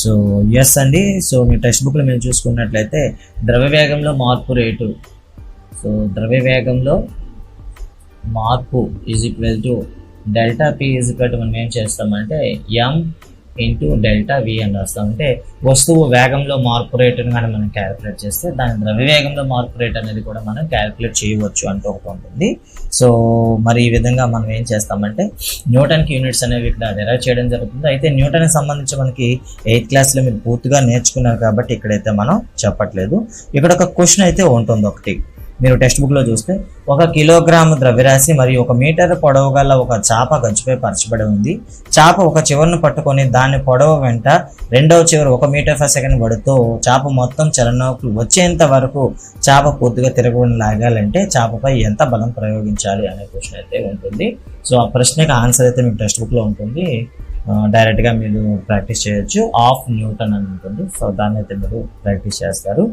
సో ఎస్ అండి. సో మీ టెక్స్ట్ బుక్లో మేము చూసుకున్నట్లయితే ద్రవ్య వేగంలో మార్పు రేటు, సో ద్రవ్య వేగంలో మార్పు is equal to delta P is equal to మనం ఏం చేస్తామంటే ఎం ఇంటూ డెల్టా వి అని రాస్తాం. అంటే వస్తువు వేగంలో మార్పు రేటును కానీ మనం క్యాలిక్యులేట్ చేస్తే దాని ద్రవ్య వేగంలో మార్పు రేట్ అనేది కూడా మనం క్యాలిక్యులేట్ చేయవచ్చు అంటూ ఒకటి ఉంటుంది. సో మరి ఈ విధంగా మనం ఏం చేస్తామంటే న్యూటన్కి యూనిట్స్ అనేవి ఇక్కడ డెరైవ్ చేయడం జరుగుతుంది. అయితే న్యూటన్కి సంబంధించి మనకి 8th క్లాస్లో మీరు పూర్తిగా నేర్చుకున్నారు కాబట్టి ఇక్కడైతే మనం చెప్పట్లేదు. ఇక్కడ ఒక క్వశ్చన్ అయితే ఉంటుంది ఒకటి, మీరు టెక్స్ట్ బుక్లో చూస్తే 1 కిలోగ్రాము ద్రవ్యరాశి మరియు 1 మీటర్ పొడవు గల ఒక చాప గచ్చుపై పరచబడి ఉంది. చాప ఒక చివరను పట్టుకొని దాని పొడవు వెంట రెండవ చివరి 1 మీటర్ పర్ సెకండ్ పడుతూ చాప మొత్తం చలనకు వచ్చేంత వరకు చాప పూర్తిగా తిరగకుండా లాగాలంటే చాపపై ఎంత బలం ప్రయోగించాలి అనే క్వశ్చన్ అయితే ఉంటుంది. సో ఆ ప్రశ్నకి ఆన్సర్ అయితే మీకు టెక్స్ట్ బుక్లో ఉంటుంది, డైరెక్ట్గా మీరు ప్రాక్టీస్ చేయొచ్చు. ఆఫ్ న్యూటన్ అని ఉంటుంది. సో దాన్ని అయితే మీరు ప్రాక్టీస్ చేస్తారు.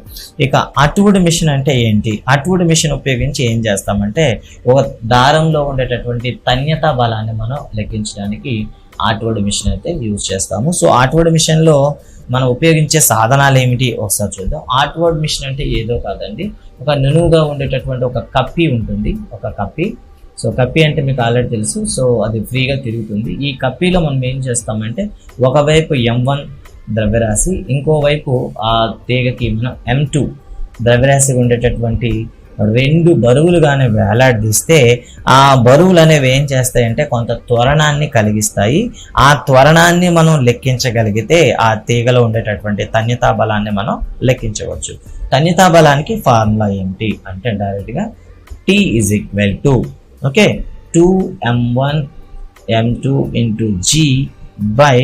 ఇక హార్ట్వుడ్ మిషన్ అంటే ఏంటి? హార్ట్వుడ్ మిషన్ ఉపయోగించి ఏం చేస్తామంటే ఒక దారంలో ఉండేటటువంటి తన్యతా బలాన్ని మనం లెక్కించడానికి హార్ట్వుడ్ మిషన్ అయితే యూజ్ చేస్తాము. సో హార్ట్వుడ్ మిషన్లో మనం ఉపయోగించే సాధనాలు ఏమిటి ఒకసారి చూద్దాం. హార్ట్వుడ్ మిషన్ అంటే ఏదో కాదండి, ఒక నునువుగా ఉండేటటువంటి ఒక కప్పి ఉంటుంది, ఒక కప్పి. సో కప్పి అంటే మీకు ఆల్రెడీ తెలుసు. సో అది ఫ్రీగా తిరుగుతుంది. ఈ కప్పీలో మనం ఏం చేస్తామంటే ఒకవైపు M1 ద్రవ్యరాశి, ఇంకోవైపు ఆ తీగకి మనం M2 ద్రవ్యరాశి ఉండేటటువంటి 2 బరువులుగానే వేలాడదీస్తే ఆ బరువులు అనేవి ఏం చేస్తాయంటే కొంత త్వరణాన్ని కలిగిస్తాయి. ఆ త్వరణాన్ని మనం లెక్కించగలిగితే ఆ తీగలో ఉండేటటువంటి తన్యతా బలాన్ని మనం లెక్కించవచ్చు. తన్యతా బలానికి ఫార్ములా ఏంటి అంటే డైరెక్ట్గా T is equal to okay 2m1 m2 into G by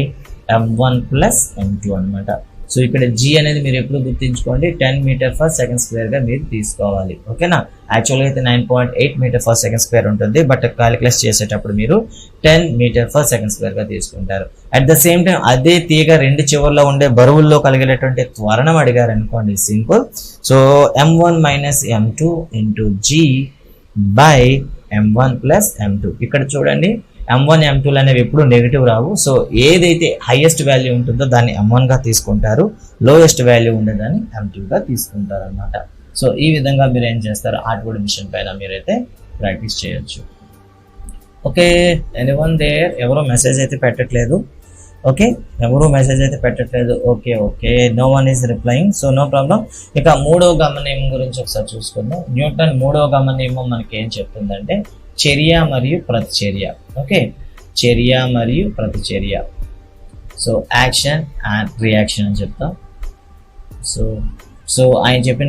m1 plus m2 అనమాట. సో ఇక్కడ G అనేది మీరు ఎప్పుడు గుర్తుంచుకోండి 10 మీటర్ పర్ సెకండ్ స్క్వేర్గా మీరు తీసుకోవాలి. ఓకేనా, యాక్చువల్గా అయితే 9.8 మీటర్ పర్ సెకండ్ స్క్వేర్ ఉంటుంది, బట్ క్యాలిక్యులేట్ చేసేటప్పుడు మీరు 10 మీటర్ పర్ సెకండ్ స్క్వేర్గా తీసుకుంటారు. అట్ ద సేమ్ టైం అదే తీగ 2 చివర్లో ఉండే బరువుల్లో కలిగేటటువంటి త్వరణం అడిగారు అనుకోండి, simple. So m1 minus m2 into G by m1 plus m2. ఇక్కడ చూడండి m1 m2 అనేవి ఎప్పుడు నెగిటివ్ రావు. సో ఏదైతే హైయెస్ట్ వాల్యూ ఉంటుందో దాన్ని m1 గా తీసుకుంటారు, లోయెస్ట్ వాల్యూ ఉండేదాన్ని m2 గా తీసుకుంటారు అనమాట. సో ఈ విధంగా మీరు ఏం చేస్తారు హార్ట్వుడ్ మిషన్ పైన మీరైతే ప్రాక్టీస్ చేయొచ్చు. Okay, anyone there? ఎవరో మెసేజ్ అయితే పెట్టట్లేదు. ఓకే, ఎవరు మెసేజ్ అయితే పెట్టట్లేదు. Okay okay, no one is replying. So no problem. ఇక 3వ గమన నియమం గురించి ఒకసారి చూసుకుందాం. న్యూటన్ 3వ గమన నియమం మనకి ఏం చెప్తుందంటే చర్య మరియు ప్రతిచర్య. ఓకే, చర్య మరియు ప్రతిచర్య. సో యాక్షన్ అండ్ రియాక్షన్ అని చెప్తాం. సో ఆయన చెప్పిన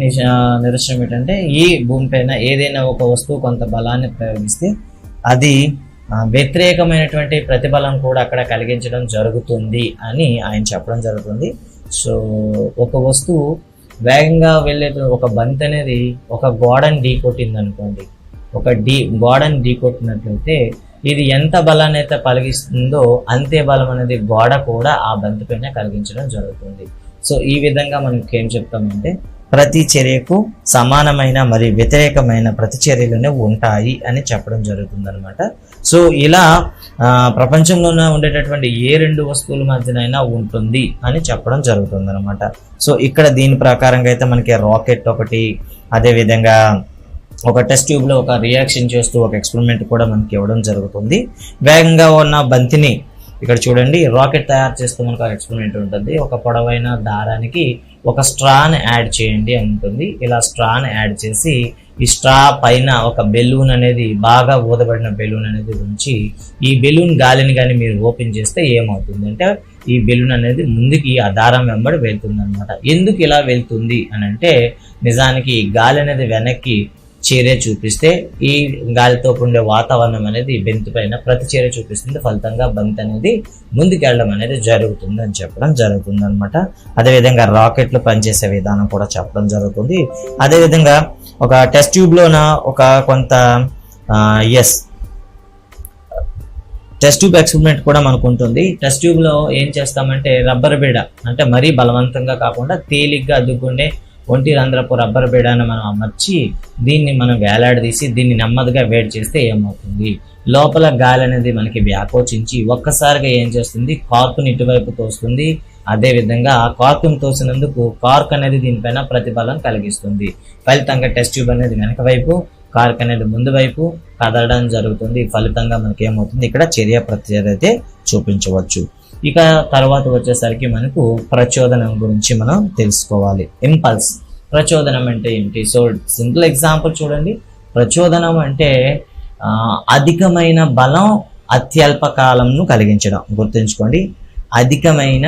నిదర్శనం ఏంటంటే ఈ భూమిపైన ఏదైనా ఒక వస్తువు కొంత బలాన్ని ప్రయోగిస్తే అది వ్యతిరేకమైనటువంటి ప్రతిబలం కూడా అక్కడ కలిగించడం జరుగుతుంది అని ఆయన చెప్పడం జరుగుతుంది. సో ఒక వస్తువు వేగంగా వెళ్ళే ఒక బంతి అనేది ఒక గోడని ఢీ కొట్టింది అనుకోండి, గోడని ఢీ కొట్టినట్లయితే ఇది ఎంత బలాన్ని అయితే కలిగిస్తుందో అంతే బలం అనేది గోడ కూడా ఆ బంతి పైన కలిగించడం జరుగుతుంది. సో ఈ విధంగా మనకి ఏం చెప్తామంటే ప్రతి చర్యకు సమానమైన మరియు వ్యతిరేకమైన ప్రతిచర్యలు ఉంటాయి అని చెప్పడం జరుగుతుంది అనమాట. సో ఇలా ప్రపంచంలోనే ఉండేటటువంటి ఏ 2 వస్తువుల మధ్యనైనా ఉంటుంది అని చెప్పడం జరుగుతుంది అనమాట. సో ఇక్కడ దీని ప్రకారంగా అయితే మనకి రాకెట్ ఒకటి, అదేవిధంగా ఒక టెస్ట్ ట్యూబ్లో ఒక రియాక్షన్ చేస్తూ ఒక ఎక్స్పెరిమెంట్ కూడా మనకి ఇవ్వడం జరుగుతుంది. వేగంగా ఉన్న బంతిని ఇక్కడ చూడండి, రాకెట్ తయారు చేస్తూ మనకు ఎక్స్పెరిమెంట్ ఉంటుంది. ఒక పొడవైన దారానికి ఒక స్ట్రాని యాడ్ చేయండి అని ఉంటుంది. ఇలా స్ట్రాని యాడ్ చేసి ఈ స్ట్రా పైన ఒక బెలూన్ అనేది బాగా ఊదబడిన బెలూన్ అనేది ఉంచి ఈ బెలూన్ గాలిని కానీ మీరు ఓపెన్ చేస్తే ఏమవుతుంది అంటే ఈ బెలూన్ అనేది ముందుకి ఆ దారం వెంబడి వెళ్తుంది అనమాట. ఎందుకు ఇలా వెళ్తుంది అని అంటే నిజానికి గాలి అనేది వెనక్కి చర్య చూపిస్తే ఈ గాలితో ఉండే వాతావరణం అనేది బంతి పైన ప్రతి చర్య చూపిస్తుంది, ఫలితంగా బంతి అనేది ముందుకెళ్ళడం అనేది జరుగుతుంది అని చెప్పడం జరుగుతుంది అనమాట. అదేవిధంగా రాకెట్లు పనిచేసే విధానం కూడా చెప్పడం జరుగుతుంది. అదేవిధంగా ఒక టెస్ట్ ట్యూబ్లోన ఒక కొంత టెస్ట్ ట్యూబ్ ఎక్స్పెరిమెంట్ కూడా మనకు ఉంటుంది. టెస్ట్ ట్యూబ్ లో ఏం చేస్తామంటే రబ్బర్ బీడ, అంటే మరీ బలవంతంగా కాకుండా తేలిగ్గా అద్దుకుండే ఒంటి రంధ్రపు రబ్బర్ బీడాన్ని మనం అమర్చి దీన్ని మనం వేలాడదీసి దీన్ని నెమ్మదిగా వేడి చేస్తే ఏమవుతుంది, లోపల గాలి అనేది మనకి వ్యాకోచించి ఒక్కసారిగా ఏం చేస్తుంది, కార్కుని ఇటువైపు తోస్తుంది. అదేవిధంగా ఆ కార్కుని తోసినందుకు కార్క్ అనేది దీనిపైన ప్రతిబలం కలిగిస్తుంది. ఫలితంగా టెస్ట్ ట్యూబ్ అనేది వెనక వైపు, కార్క్ అనేది ముందు వైపు కదలడం జరుగుతుంది. ఫలితంగా మనకి ఏమవుతుంది, ఇక్కడ చర్య ప్రతిచర్య అయితే చూపించవచ్చు. ఇక తర్వాత వచ్చేసరికి మనకు ప్రచోదనం గురించి మనం తెలుసుకోవాలి. ఇంపల్స్, ప్రచోదనం అంటే ఏంటి? సో సింపుల్ ఎగ్జాంపుల్ చూడండి. ప్రచోదనం అంటే అధికమైన బలం అత్యల్ప కాలంను కలిగించడం. గుర్తుంచుకోండి, అధికమైన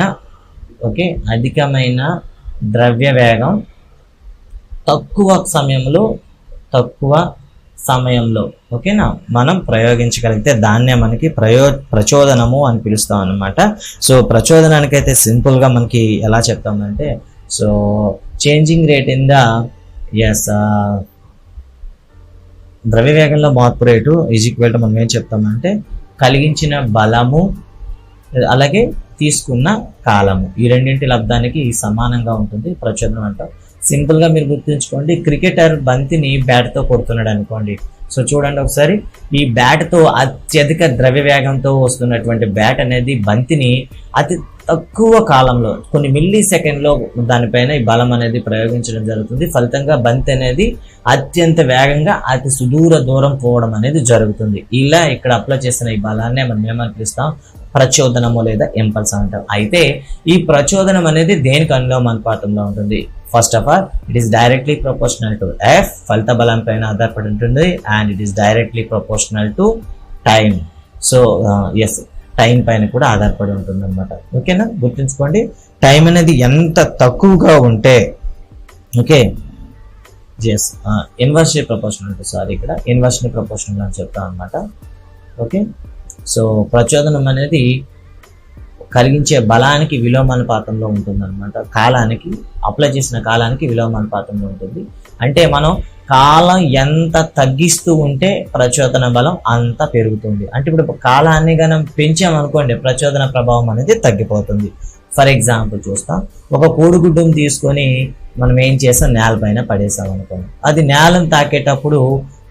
ద్రవ్య వేగం తక్కువ సమయంలో ఓకేనా మనం ప్రయోగించగలిగితే దాన్నే మనకి ప్రచోదనము అని పిలుస్తాం అనమాట. సో ప్రచోదనానికి అయితే సింపుల్ గా మనకి ఎలా చెప్తామంటే, so changing rate in the ద్రవ్య వేగంలో మార్పు రేటు ఈజ్ ఈక్వల్ టు మనం ఏం చెప్తామంటే కలిగించిన బలము అలాగే తీసుకున్న కాలము, ఈ రెండింటి లబ్ధానికి సమానంగా ఉంటుంది ప్రచోదనం అంటాం. సింపుల్ గా మీరు గుర్తుంచుకోండి, క్రికెటర్ బంతిని బ్యాట్ తో కొడుతున్నాడు అనుకోండి. సో చూడండి ఒకసారి, ఈ బ్యాట్ తో అత్యధిక ద్రవ్య వేగంతో వస్తున్నటువంటి బ్యాట్ అనేది బంతిని అతి తక్కువ కాలంలో కొన్ని మిల్లీ సెకండ్లో దానిపైన ఈ బలం అనేది ప్రయోగించడం జరుగుతుంది. ఫలితంగా బంతి అనేది అత్యంత వేగంగా అతి సుదూర దూరం పోవడం అనేది జరుగుతుంది. ఇలా ఇక్కడ అప్లై చేసిన ఈ బలాన్నే మనం ఏమని పిలుస్తాం, ప్రచోదనము లేదా ఇంపల్స్ అంటాం. అయితే ఈ ప్రచోదనం అనేది దేనికి అనులోమానుపాతంలో ఉంటుంది? First of all it is directly proportional to F, ఫలిత బలం పైన ఆధారపడి ఉంటుంది. And it is directly proportional to time. So time పైన కూడా ఆధారపడి ఉంటుంది అనమాట. ఓకేనా, గుర్తుంచుకోండి. టైం అనేది ఎంత తక్కువగా ఉంటే ఇన్వర్స్లీ ప్రపోర్షనల్ టు ఇక్కడ ఇన్వర్స్లీ ప్రపోర్షనల్ అని చెప్తాం అనమాట. ఓకే, సో ప్రచోదనం అనేది కలిగించే బలానికి విలోమానుపాతంలో ఉంటుంది అనమాట. కాలానికి అప్లై చేసిన కాలానికి విలోమానుపాతంలో ఉంటుంది. అంటే మనం కాలం ఎంత తగ్గిస్తూ ఉంటే ప్రచోదన బలం అంత పెరుగుతుంది. అంటే ఇప్పుడు కాలాన్ని మనం పెంచామనుకోండి, ప్రచోదన ప్రభావం అనేది తగ్గిపోతుంది. ఫర్ ఎగ్జాంపుల్ చూస్తాం, ఒక కోడిగుడ్డును తీసుకొని మనం ఏం చేసాం, నేల పైన పడేసాం అనుకోండి. అది నేలను తాకేటప్పుడు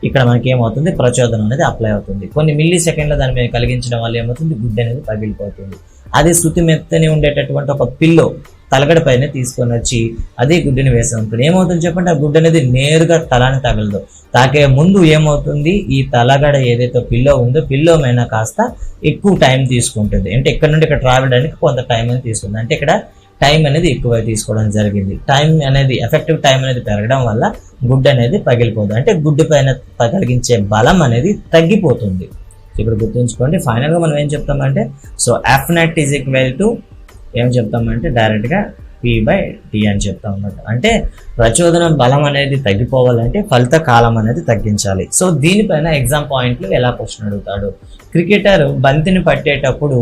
ఇక్కడ మనకి ఏమవుతుంది, ప్రచోదనం అనేది అప్లై అవుతుంది. కొన్ని మిల్లీ సెకండ్ల దాని మీద కలిగించడం వల్ల ఏమవుతుంది, గుడ్డు అనేది పగిలిపోతుంది. అదే శృతి మెత్తని ఉండేటటువంటి ఒక పిల్లో తలగడ పైన తీసుకొని వచ్చి అదే గుడ్డుని వేసాం అనుకోండి, ఏమవుతుంది చెప్పండి, ఆ గుడ్డు అనేది నేరుగా తలాన్ని తగలదు. తాకే ముందు ఏమవుతుంది, ఈ తలగడ ఏదైతే పిల్లో ఉందో పిల్లో మీద కాస్త ఎక్కువ టైం తీసుకుంటుంది. అంటే ఇక్కడ నుండి ఇక్కడ ట్రావెల్ అవడానికి కొంత టైం అనేది తీసుకుంటుంది. అంటే ఇక్కడ టైం అనేది ఎక్కువ తీసుకోవడం జరిగింది. టైం అనేది ఎఫెక్టివ్ టైం అనేది పెరగడం వల్ల గుడ్డు అనేది పగిలిపోదు. అంటే గుడ్డు పైన కలిగించే బలం అనేది తగ్గిపోతుంది. ఇక్కడ గుర్తుంచుకోండి. ఫైనల్ గా మనం ఏం చెప్తామంటే, so F net is equal to ఏం చెప్తామంటే డైరెక్ట్ గా P/T అని చెప్తాం అన్నమాట. అంటే ప్రచోదనం బలం అనేది తగ్గిపోవాలంటే ఫలిత కాలం అనేది తగ్గించాలి. సో దీనిపైన ఎగ్జామ్ పాయింట్లు ఎలా క్వశ్చన్ అడుగుతాడు, క్రికెటర్ బంతిని పట్టేటప్పుడు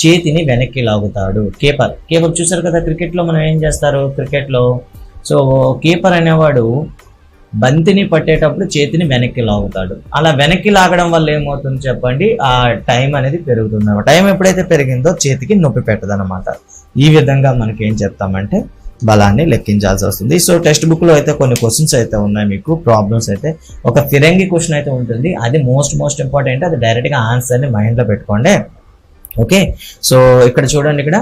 చేతిని వెనక్కి లాగుతాడు. కీపర్ చూసారు కదా, క్రికెట్ లో మనం ఏం చేస్తారు, క్రికెట్ లో సో కీపర్ అనేవాడు బంతిని పట్టేటప్పుడు చేతిని వెనక్కి లాగుతాడు. అలా వెనక్కి లాగడం వల్ల ఏమవుతుంది చెప్పండి, ఆ టైం అనేది పెరుగుతుంది అన్నమాట. టైం ఎప్పుడైతే పెరిగిందో చేతికి నొప్పి పెట్టదు అనమాట. ఈ విధంగా మనకి ఏం చెప్తామంటే బలాన్ని లెక్కించాల్సి వస్తుంది. సో టెక్స్ట్ బుక్ లో అయితే కొన్ని క్వశ్చన్స్ అయితే ఉన్నాయి, మీకు ప్రాబ్లమ్స్ అయితే ఒక ఫిరంగి క్వశ్చన్ అయితే ఉంటుంది. అది మోస్ట్ ఇంపార్టెంట్. అది డైరెక్ట్ గా ఆన్సర్ ని మైండ్ లో పెట్టుకోండి. ఓకే, సో ఇక్కడ చూడండి, ఇక్కడ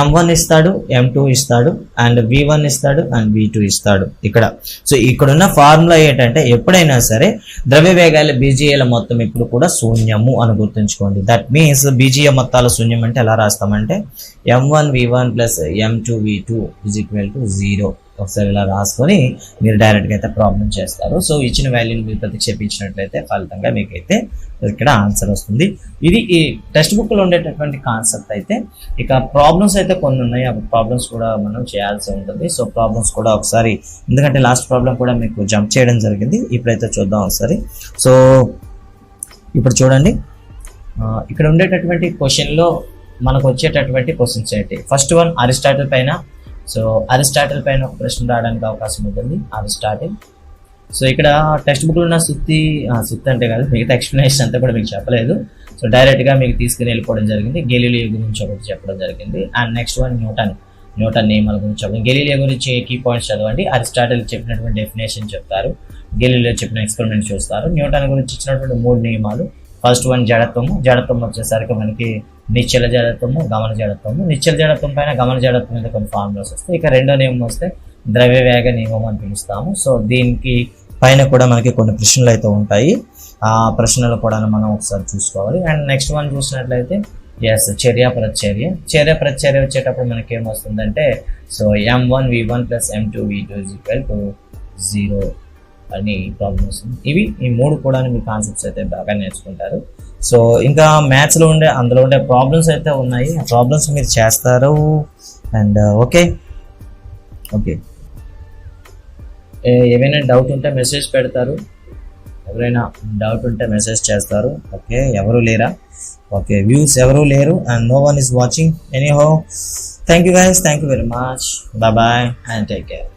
M1 ఇస్తాడు, M2 ఇస్తాడు, అండ్ V1 ఇస్తాడు, అండ్ V2 ఇస్తాడు ఇక్కడ. సో ఇక్కడున్న ఫార్ములా ఏంటంటే ఎప్పుడైనా సరే ద్రవ్య వేగాల బీజీఏల మొత్తం ఇప్పుడు కూడా శూన్యము అని గుర్తుంచుకోండి. దట్ మీన్స్ బీజీఏ మొత్తాల శూన్యం అంటే ఎలా రాస్తామంటే M1 V1 plus M2 V2 is equal to 0. ఒకసారి ఇలా రాసుకొని మీరు డైరెక్ట్గా అయితే ప్రాబ్లం చేస్తారు. సో ఇచ్చిన వాల్యూని మీరు ప్రతిక్షేపించినట్లయితే ఫలితంగా మీకైతే ఇక్కడ ఆన్సర్ వస్తుంది. ఇది ఈ టెక్స్ట్ బుక్లో ఉండేటటువంటి కాన్సెప్ట్ అయితే. ఇక ప్రాబ్లమ్స్ అయితే కొన్ని ఉన్నాయి, ఆ ప్రాబ్లమ్స్ కూడా మనం చేయాల్సి ఉంటుంది. సో ప్రాబ్లమ్స్ కూడా ఒకసారి, ఎందుకంటే లాస్ట్ ప్రాబ్లం కూడా మీకు జంప్ చేయడం జరిగింది, ఇప్పుడైతే చూద్దాం ఒకసారి. సో ఇప్పుడు చూడండి, ఇక్కడ ఉండేటటువంటి క్వశ్చన్లో మనకు వచ్చేటటువంటి క్వశ్చన్స్ ఏంటి. ఫస్ట్ వన్ అరిస్టాటిల్ పైన. సో అరిస్టాటిల్ పైన ఒక ప్రశ్న రావడానికి అవకాశం ఉంటుంది. అరిస్టాటిల్. సో ఇక్కడ టెక్స్ట్ బుక్లో ఉన్న సుత్తి అంటే కాదు, మిగతా ఎక్స్ప్లెనేషన్ అంతా కూడా మీకు చెప్పలేదు. సో డైరెక్ట్గా మీకు తీసుకుని వెళ్ళిపోవడం జరిగింది. గెలీలియో గురించి ఒకటి చెప్పడం జరిగింది. అండ్ నెక్స్ట్ వన్ న్యూటన్ నియమాల గురించి చెప్పడం. గెలీలియో గురించి కీ పాయింట్స్ చదవండి. అరిస్టాటిల్ చెప్పినటువంటి డెఫినేషన్ చెప్తారు, గెలీలియో చెప్పిన ఎక్స్పెరిమెంట్ చూస్తారు. న్యూటన్ గురించి ఇచ్చినటువంటి 3 నియమాలు. ఫస్ట్ వన్ జడత్వం వచ్చేసరికి మనకి నిశ్చల జడత్వము, గమన జడత్వము. నిశ్చల జడత్వం పైన గమన జడత్వం మీద కొన్ని ఫార్ములాస్ వస్తాయి. ఇక రెండో నియమం వస్తే ద్రవ్య వేగ నియమం అని పిలుస్తాము. సో దీనికి పైన కూడా మనకి కొన్ని ప్రశ్నలు అయితే ఉంటాయి, ఆ ప్రశ్నలు కూడా మనం ఒకసారి చూసుకోవాలి. అండ్ నెక్స్ట్ వన్ చూసినట్లయితే చర్య ప్రతిచర్య వచ్చేటప్పుడు మనకి ఏమొస్తుందంటే, so M1 V1 + M2 V2 = 0 అని ప్రాబ్లమ్ వస్తుంది. ఈ 3 కూడా మీ కాన్సెప్ట్స్ అయితే బాగా నేర్చుకుంటారు. సో ఇంకా మ్యాథ్స్లో అందులో ఉండే ప్రాబ్లమ్స్ అయితే ఉన్నాయి, ఆ ప్రాబ్లమ్స్ మీరు చేస్తారు. అండ్ ఓకే, ఏమైనా డౌట్ ఉంటే మెసేజ్ పెడతారు, ఎవరైనా డౌట్ ఉంటే మెసేజ్ చేస్తారు. ఓకే, ఎవరు లేరా? ఓకే, వ్యూస్ ఎవరు లేరు and no one is watching anyhow. Thank you guys, thank you very much, bye bye and take care.